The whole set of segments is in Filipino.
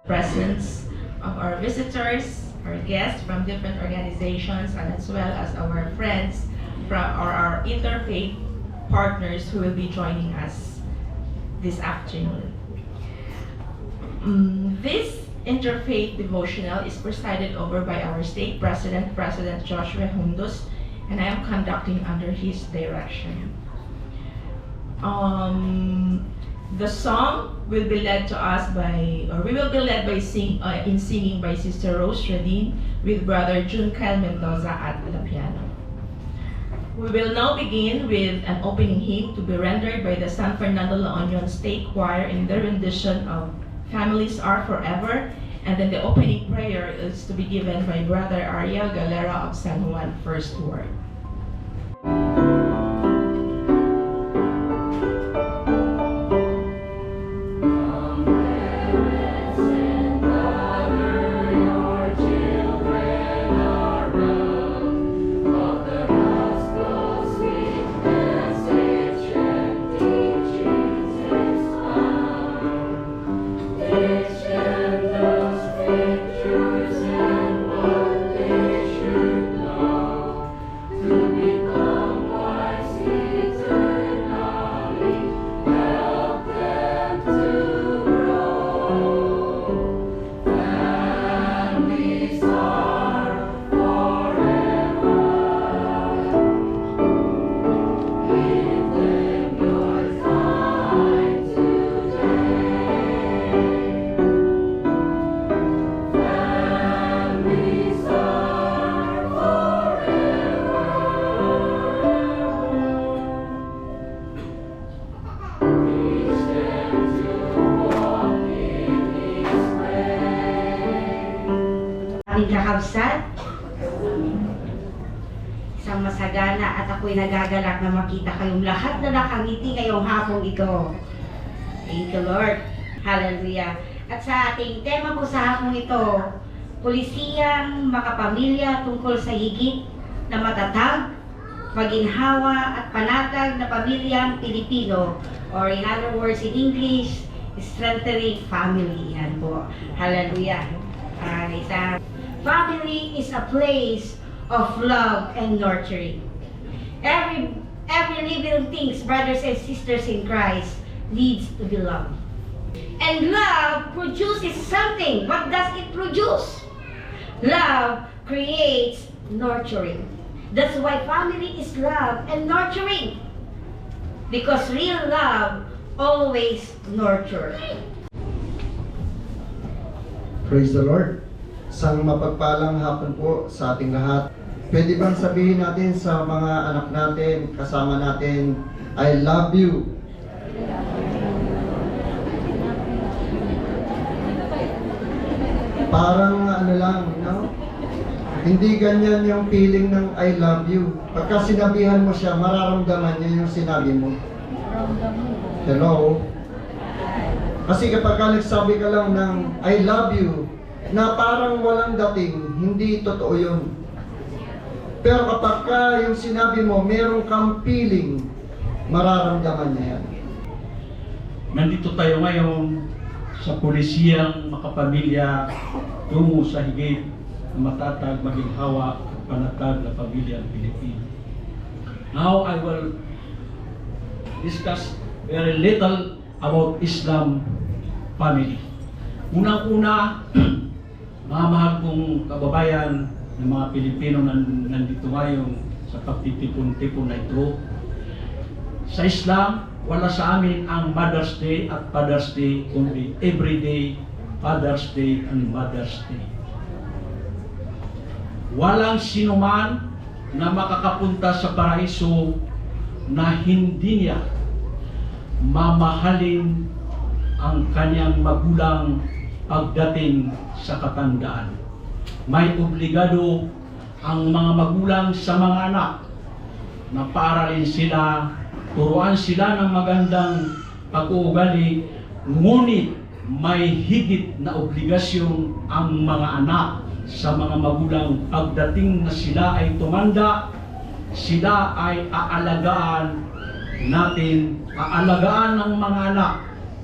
presence of our visitors, our guests from different organizations, and as well as our friends from our interfaith partners who will be joining us this afternoon. This interfaith devotional is presided over by our state president, President Joshua Hundus, and I am conducting under his direction. The song will be led to us by, or we will be led by singing by Sister Rose Radin with Brother Junkel Mendoza at the piano. We will now begin with an opening hymn to be rendered by the San Fernando La Union State Choir in their rendition of Families Are Forever, and then the opening prayer is to be given by Brother Ariel Galera of San Juan First Ward. Kakabsat, isang masagana at ako'y nagagalak na makita kayong lahat na nakangiti ngayong hapong ito. Thank you, Lord. Hallelujah. At sa ating tema po sa hapong ito, pulisiyang makapamilya tungkol sa higit na matatag, maginhawa at panatag na pamilyang Pilipino, or in other words in English, strengthening family. Yan po. Hallelujah. Family is a place of love and nurturing. Every living things, brothers and sisters in Christ, needs to be loved. And love produces something. What does it produce? Love creates nurturing. That's why family is love and nurturing. Because real love always nurtures. Praise the Lord. Isang mapagpalang hapon po sa ating lahat. Pwede bang sabihin natin sa mga anak natin, kasama natin, I love you. Parang ano lang, no? Hindi ganyan yung feeling ng I love you. Pagka sinabihan mo siya, mararamdaman niya yung sinabi mo. Hello? Kasi kapag nagsabi ka lang ng I love you, na parang walang dating, hindi totoo yun. Pero kapag yung sinabi mo, meron kang feeling, mararamdaman niya yan. Nandito tayo ngayon sa pulisiyang makapamilya tungo sa higit na matatag, maginhawa at panatag na pamilya ng Pilipino. Now I will discuss very little about Islam family. Unang-una, mga mahal kong kababayan ng mga Pilipino na nandito ngayon sa pagtitipon-tipon na ito. Sa Islam, wala sa amin ang Mother's Day at Father's Day, kundi everyday Father's Day and Mother's Day. Walang sinuman na makakapunta sa paraiso na hindi niya mamahalin ang kanyang magulang pagdating sa katandaan. May obligado ang mga magulang sa mga anak na paaralin sila, turuan sila ng magandang pag-uugali, ngunit may higit na obligasyon ang mga anak sa mga magulang pagdating na sila ay tumanda, sila ay aalagaan natin, aalagaan ng mga anak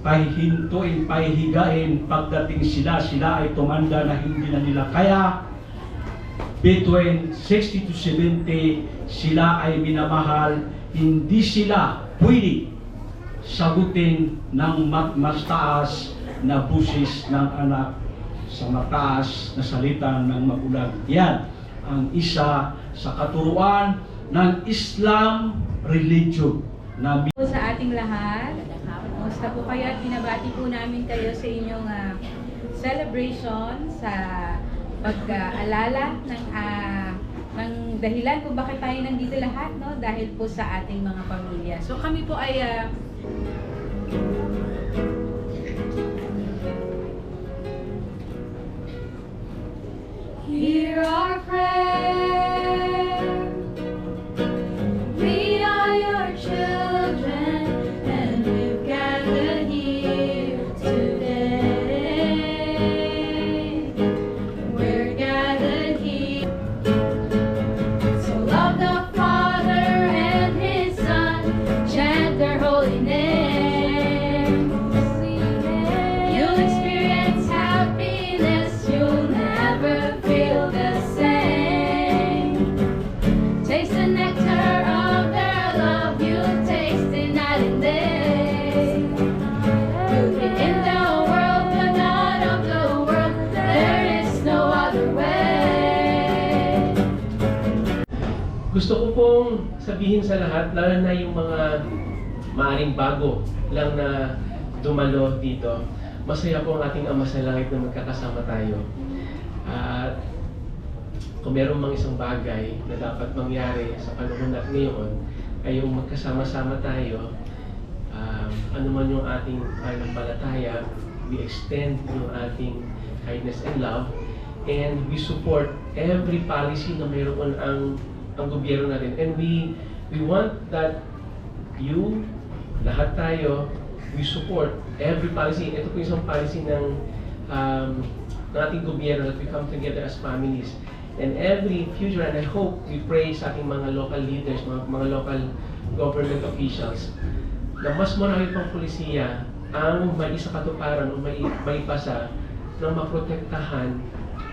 pahihintuin, pahihigain pagdating sila ay tumanda na hindi na nila kaya. Between 60 to 70, sila ay minamahal, hindi sila pwede sagutin ng mas taas na busis ng anak sa mataas na salita ng magulang. Yan ang isa sa katuruan ng Islam religion na Po sa ating lahat. Kumusta po kayo at binabati po namin kayo sa inyong celebration sa pag-alala ng dahilan kung bakit tayo nandito lahat, no? Dahil po sa ating mga pamilya. So kami po ay Hear our prayer. We are your children, and we've gathered here today. We're gathered here. So love the Father and His Son, chant their holy name. You'll experience happiness, you'll never feel the same. Taste the nectar of their love, you'll taste it night and day. You'll be in the world, but not of the world. There is no other way. Gusto ko pong sabihin sa lahat, lalo na yung mga maaring bago lang na dumalo dito, masaya po ang ating Ama sa Langit na magkakasama tayo. At kung meron mang isang bagay na dapat mangyari sa panahon na ngayon, ay yung magkasama-sama tayo, ano man yung ating pananampalataya, we extend yung ating kindness and love, and we support every policy na mayroon ang gobyerno natin. And we want that you, lahat tayo, we support every policy. Ito po isang policy ng ating gobyerno, that we come together as families. And every future, and I hope we pray sa ating mga local leaders, mga local government officials, na mas marami pang pulisiya ang maisa katuparan o maipasa na maprotektahan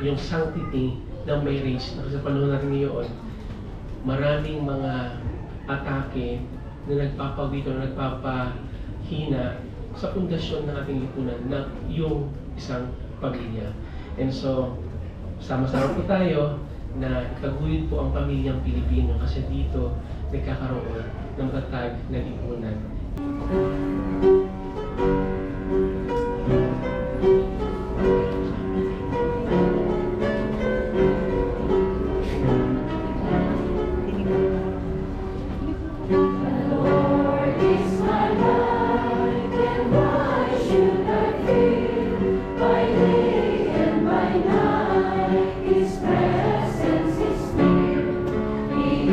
yung sanctity ng marriage. Kasi sa panahon natin ngayon, maraming mga atake na nagpapawito, na nagpapahina sa pundasyon ng ating lipunan na yung isang pamilya. And so, sama-sama po tayo na itaguyod po ang pamilyang Pilipino kasi dito nagkakaroon ng matatag na lipunan. Lord is my light, and why should I fear? By day and by night, His presence is near. He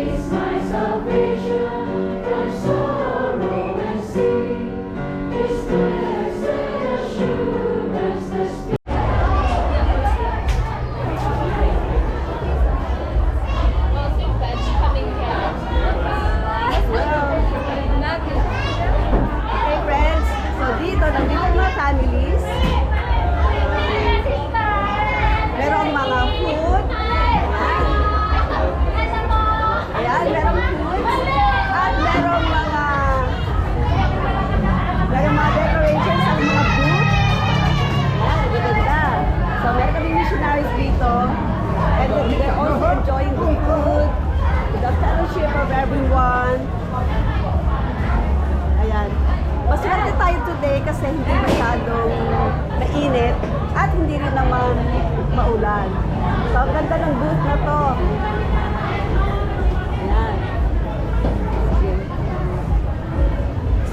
is my salvation from sorrow and sin. His blessed assurance, the Hey friends, so dito, nandito yung mga families. Merong mga food. Ayan, merong food. At merong mga decorations sa mga booth. Ayan, ganda. So meron kami missionaries dito. And they're also enjoying the food, the fellowship of everyone. Ayan. Maswerte tayo today kasi hindi masyadong mainit at hindi rin naman maulan. So, ang ganda ng booth na to. Ayan. Sige.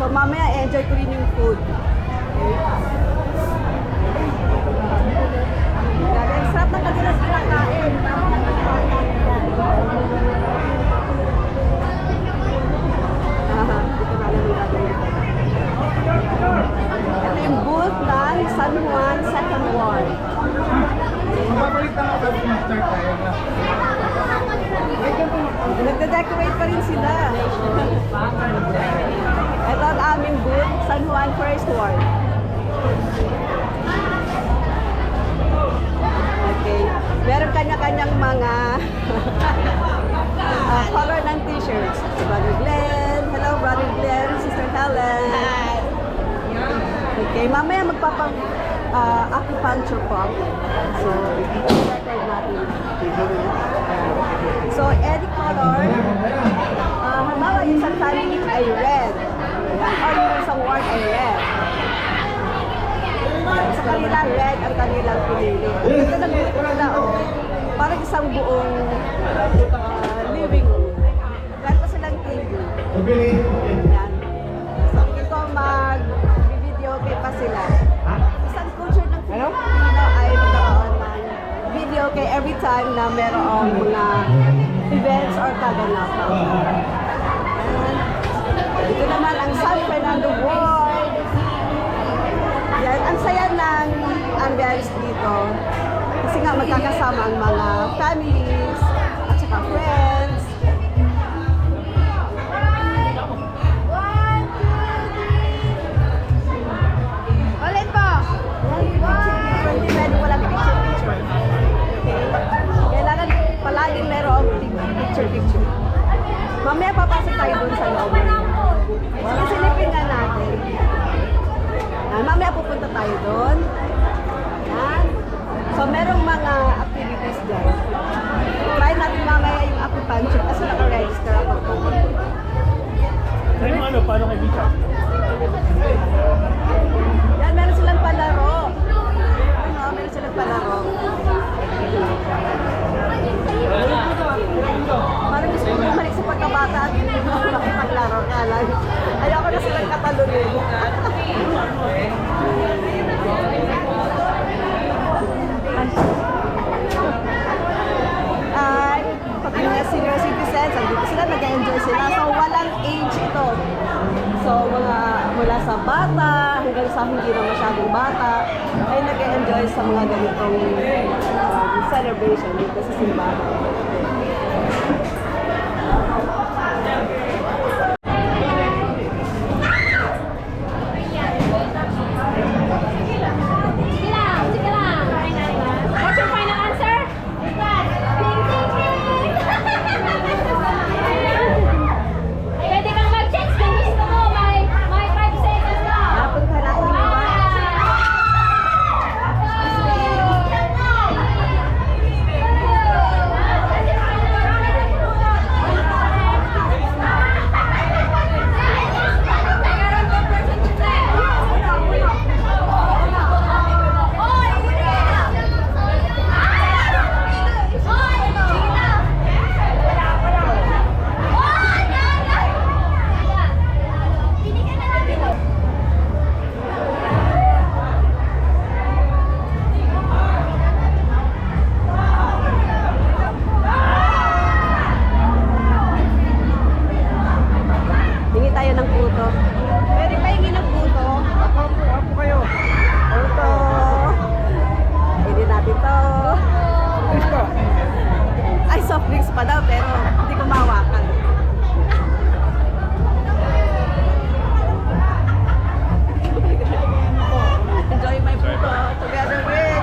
So, mamaya enjoy ko rin yung food. Okay. Grabe, ang sarap ng kanilang kinakain. Aha, dito na lang yung gagawin ko. Ito yung booth ng San Juan Second Ward. Nagde-decorate pa rin sila. Ito ang aming booth, San Juan First Ward. Okay. Meron kanya-kanyang mga color ng t-shirts. Si Brother Glenn. Hello, Brother Glenn. Sister Helen. Hi. Okay, mamaya acupuncture po ako. So, i-record natin. So, any color, halimbawa yung isang family ay red. Or yung isang ward ay red. Sa kanila, red ang kanilang pinili. Ito nag-buto nila, oh. Parang isang buong living room. Meron pa silang TV. Yan. So, ito mag-video kay pa sila. Isang culture ng Filipino ay magkaroon ng video kay every time na merong mga events or kaganapan. Ito naman ang San Fernando Ward. Yan, ang saya ng ambience dito. Kasi nga magkakasama ang mga families at saka friends. Ulit po! Hindi pwede walang picture-picture. Okay? Kailangan palaging merong picture-picture. Mamaya papasok tayo dun sa loob. Sige, silipin nga natin. Mamaya pupunta tayo doon. Yan. So, merong mga activities dyan. Try natin mamaya yung acupuncture kasi naka-register ako. Paano kay Vika? Yan, meron silang palaro. Ano, meron silang palaro. Parang gusto ko bumalik sa pagkabata at hindi ko makipaglaro. Ayoko na silang katalunin. Ay, pag mga senior citizens, andito sila, nag-enjoy sila. So, walang age ito. So, mga mula sa bata hanggang sa hindi na masyadong bata ay nag-enjoy sa mga ganitong celebration dito sa simbahan. What's your final answer? Pwede kang mag-change kung gusto mo. May 5 seconds na. Napunta natin yung iba. Hingi tayo ng puto. Pwede pa hingi ng puto? Ako kayo. Puto. Hindi natin to. Ay, soft drinks pa daw, pero hindi ko mahawakan. Enjoy my puto together with...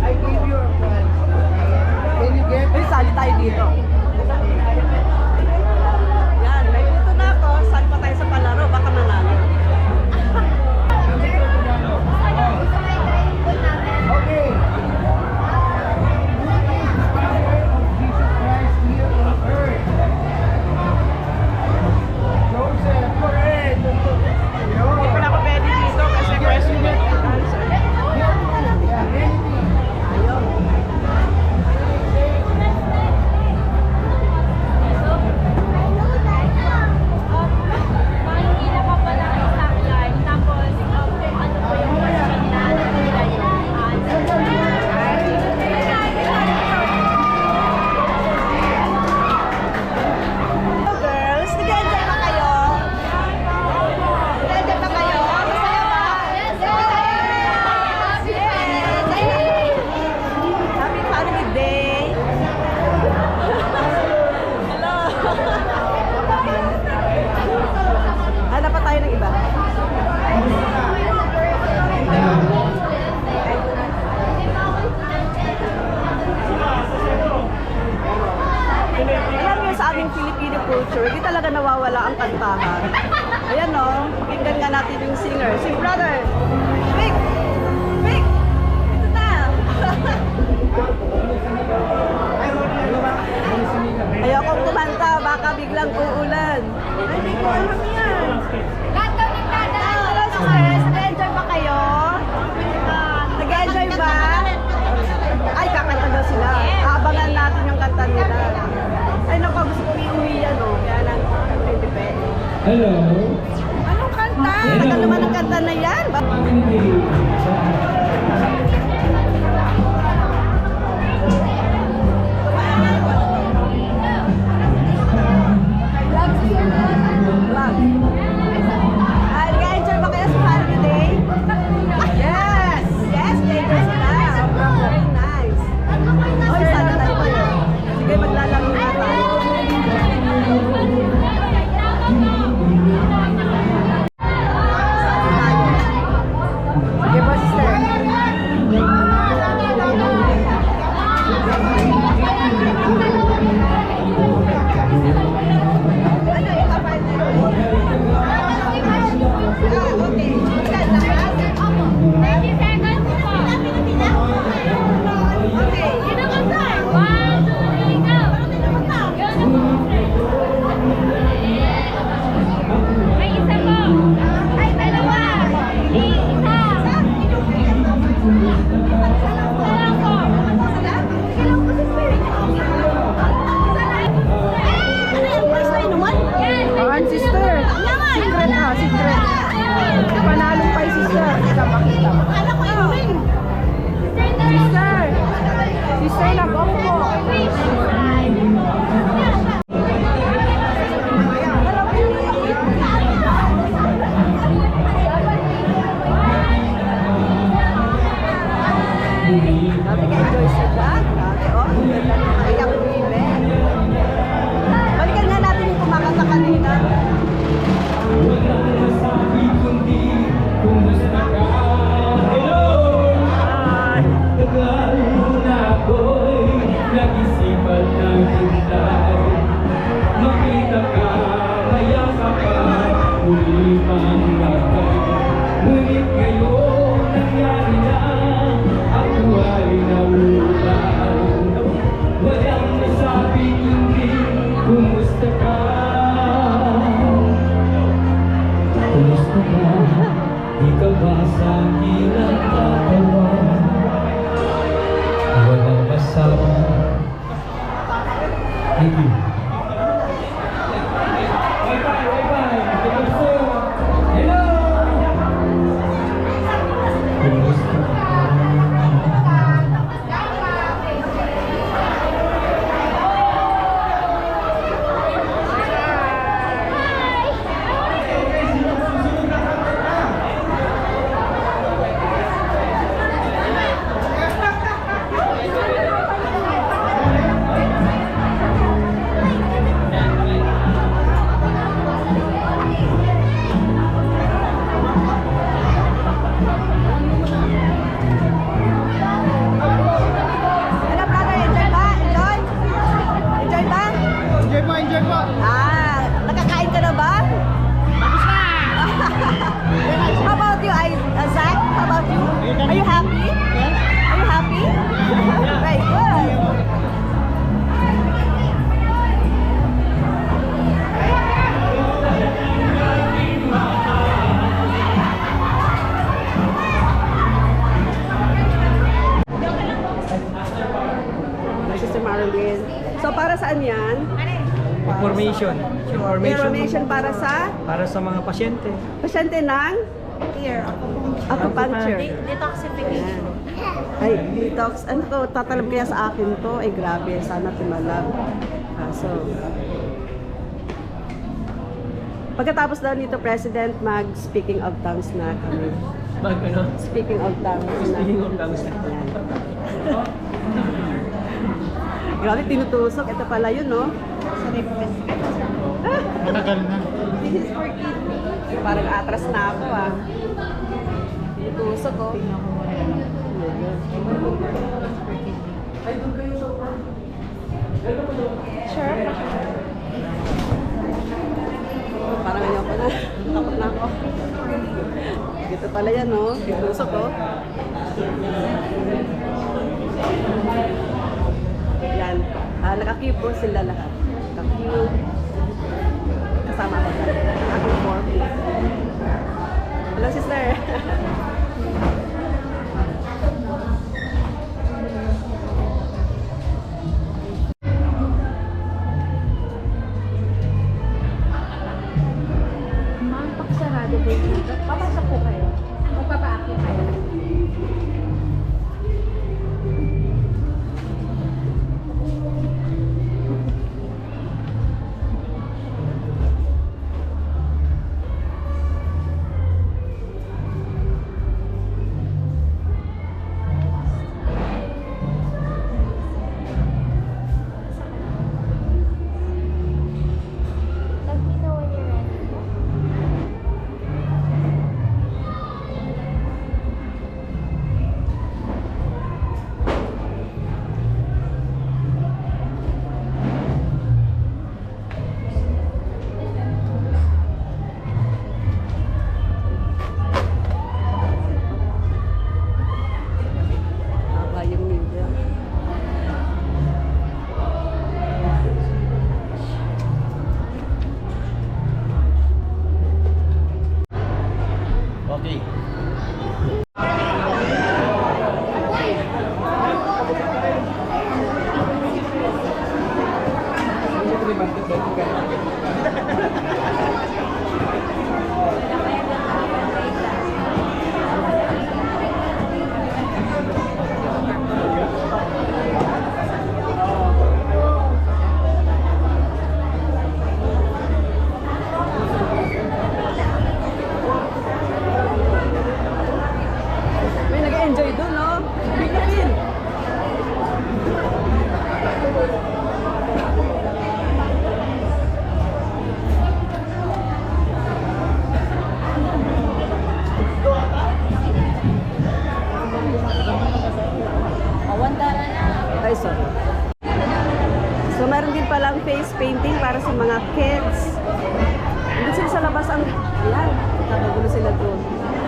I gave you a singer. Sing, brother. Vic! Vic! Ito tayo. Ayokong kumanta, baka biglang uulan. Ay, hindi ko alam yan. Lahat daw nagdadaan. Hello, sisters. Nag-enjoy ba kayo? Nag-enjoy ba? Ay, kakanta daw sila. Abangan natin yung kanta nila. Ay, naku, gusto kong iuwi yan, oh. Kaya lang, hindi pwede. Hello. Anong kanta? Tagal naman ang kanta na yan. Ah, nag-enjoy ba kayo sa holiday? Yes! Yes, neighbor sila. Very nice. Oy, sana tayo kayo. Sige, maglalaro na tayo. Sige po, sister. Ano, ikapan na yun? Ah, okay. Ilan lahat? 30 seconds po. Okay. Sino ka, sir? 1, 2, 3, go! May isa po. Ay, dalawa. Isa. Isa lang po. Ayan, sister. Secret ha, secret. Panalong pa yung sister. Ika makita. Sister. Sister, nag-off po. Dami ka-enjoy sila. Dami, oh. Ganda ng kaya ko event. Balikan nga natin yung kumakanta kanina. Nag-isipan ng hintay. Makita ka, kaya ka pa, muli pang bagay. Ngunit ngayon, nangyari na, ako ay naulan. Walang nasabi kundi, kumusta ka? Kumusta ka? Di ka ba sa akin ang tatawa? Walang kasama. Thank you. Hello! Kumusta ka? Ano, brother? Enjoy ba? Enjoy? Enjoy ba? Enjoy po, enjoy po. Ah, nakakain ka na ba? How about you, Zach? How about you? Are you happy? Yes. Are you happy? Very good. Sister Marilyn. So, para saan yan? Information. Information para sa Para sa mga pasyente. pasyente ng acupuncture. Detoxification. Ay, detox. Ano to? Tatalab kaya sa akin to? Ay, grabe. Sana tumalab. So, pagkatapos daw nito, President, mag-speaking of tongues na kami. Ano? Speaking of tongues na. Speaking of tongues. Ayan. Grabe, tinutusok. Ito pala yun, no? Matagal na. This is for kids. Parang atras na ako, ah. Tinutusok, oh. Sure. Parang ayoko na. Takot na ako. Ito pala yan, no? Itusok, oh. Yan. Naka-cube po sila lahat. Naka-cube. Kasama ko dyan. Aking 4 piece. Hello, sister. Ma'am, pakisarado po dito. Papasok po kayo. Magpapaakyat kayo. Let me know when you're ready. Haba yung media. Okay. May nag-enjoy doon, no? Philippine. Ay, sorry. So, meron din palang face painting para sa mga kids. Nandun sila sa labas ang... Ayan, nakagulo sila doon.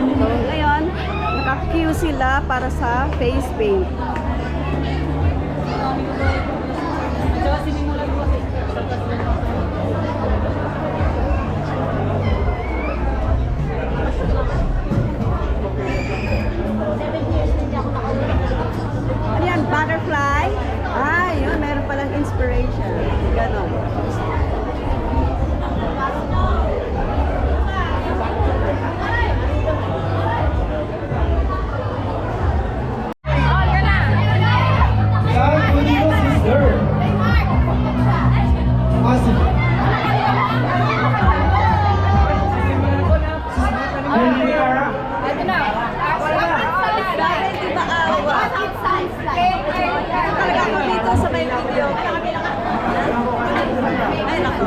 So, ngayon, naka-queue sila para sa face paint. Ano yan? Butterfly? Ah, yun. Meron palang inspiration. Ganon. Talaga ako dito sa may video. Ay, naku.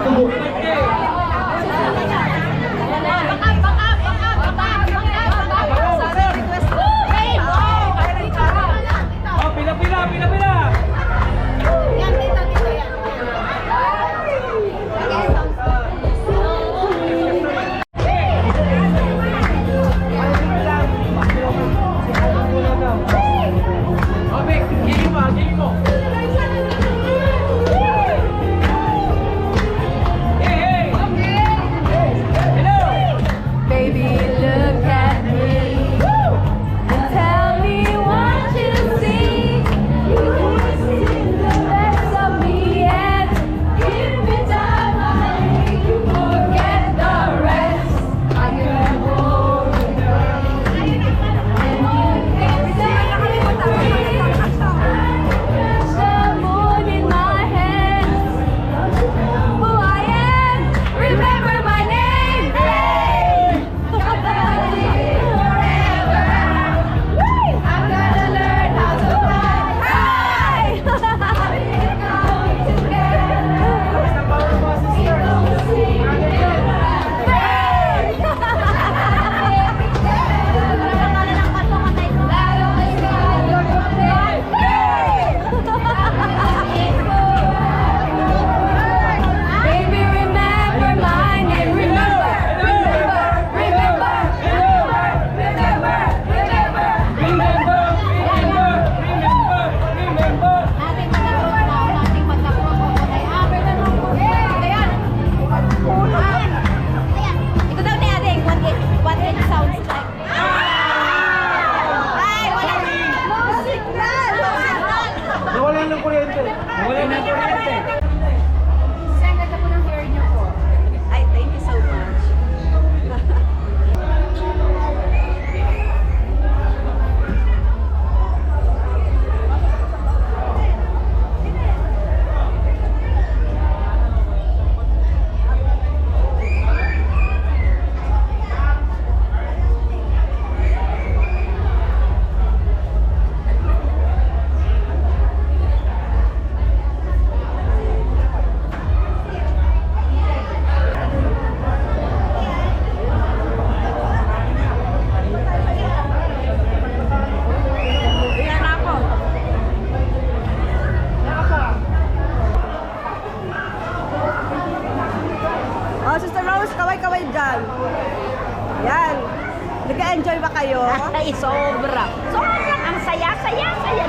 Nag-enjoy ba kayo? Ay, sobra. Sobrang ang saya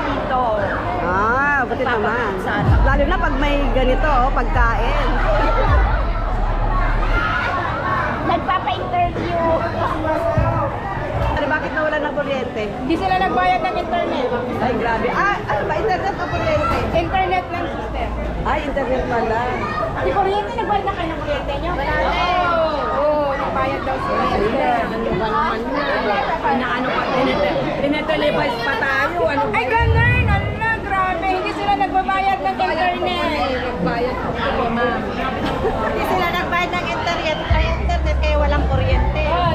dito. Ah, buti naman. Lalo na pag may ganito, pagkain. Nagpapa-interview. Ano, bakit nawalan ng kuryente? Hindi sila nagbayad ng internet. Ay, grabe. Ah, ano ba? Internet o kuryente? Internet lang, sister. Ay, internet pala. Si kuryente, nagbayad na kayo ng kuryente nyo? Wala na. Oo, nagbayad daw sila. Ano ba naman na? Inaano pa, tinetelevise pa tayo. Ano Ay, ganun! Ala, grabe. Hindi sila nagbabayad ng internet. Nagbayad pa ma'am. Hindi sila nagbayad ng internet, kaya walang kuryente. Oo,